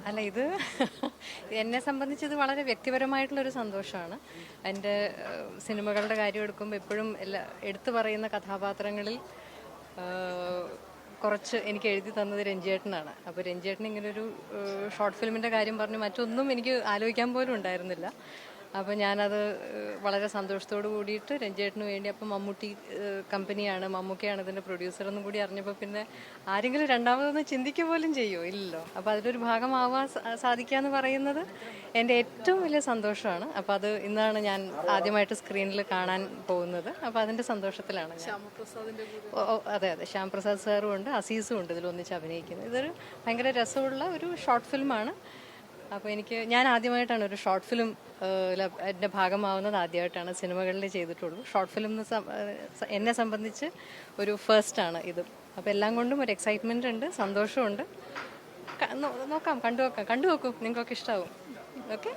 അല്ല ഇത് എന്നെ സംബന്ധിച്ച് ഇത് വളരെ വ്യക്തിപരമായിട്ടുള്ളൊരു സന്തോഷമാണ്. എൻ്റെ സിനിമകളുടെ കാര്യം എടുക്കുമ്പോൾ എപ്പോഴും എടുത്തു പറയുന്ന കഥാപാത്രങ്ങളിൽ കുറച്ച് എനിക്ക് എഴുതി തന്നത് രഞ്ജിയേട്ടനാണ്. അപ്പോൾ രഞ്ജിയേട്ടൻ ഇങ്ങനൊരു ഷോർട്ട് ഫിലിമിൻ്റെ കാര്യം പറഞ്ഞു മറ്റൊന്നും എനിക്ക് ആലോചിക്കാൻ പോലും ഉണ്ടായിരുന്നില്ല. അപ്പോൾ ഞാനത് വളരെ സന്തോഷത്തോട് കൂടിയിട്ട് രഞ്ജേട്ടന് വേണ്ടി, അപ്പം മമ്മൂട്ടി കമ്പനിയാണ്, മമ്മൂക്കയാണ് ഇതിൻ്റെ പ്രൊഡ്യൂസറെന്നും കൂടി അറിഞ്ഞപ്പോൾ പിന്നെ ആരെങ്കിലും രണ്ടാമതൊന്ന് ചിന്തിക്കുക പോലും ചെയ്യുമോ? ഇല്ലല്ലോ. അപ്പോൾ അതിലൊരു ഭാഗമാവാൻ സാധിക്കുക എന്ന് പറയുന്നത് എൻ്റെ ഏറ്റവും വലിയ സന്തോഷമാണ്. അപ്പോൾ അത് ഇന്നാണ് ഞാൻ ആദ്യമായിട്ട് സ്ക്രീനിൽ കാണാൻ പോകുന്നത്. അപ്പോൾ അതിൻ്റെ സന്തോഷത്തിലാണ് ഞാൻ. അതെ അതെ, ശ്യാം പ്രസാദ് സാറും ഉണ്ട്, അസീസും ഉണ്ട് ഇതിലൊന്നിച്ച് അഭിനയിക്കുന്നത്. ഇതൊരു ഭയങ്കര രസമുള്ള ഒരു ഷോർട്ട് ഫിലിമാണ്. അപ്പോൾ ഞാൻ ആദ്യമായിട്ടാണ് ഒരു ഷോർട്ട് ഫിലിം എൻ്റെ ഭാഗമാവുന്നത്. ആദ്യമായിട്ടാണ് സിനിമകളിൽ ചെയ്തിട്ടുള്ളൂ. ഷോർട്ട് ഫിലിം എന്നെ സംബന്ധിച്ച് ഒരു ഫസ്റ്റാണ് ഇത്. അപ്പോൾ എല്ലാം കൊണ്ടും ഒരു എക്സൈറ്റ്മെൻ്റ് ഉണ്ട്, സന്തോഷമുണ്ട്. കണ്ടു നോക്കൂ, നിങ്ങൾക്കൊക്കെ ഇഷ്ടമാവും. ഓക്കെ.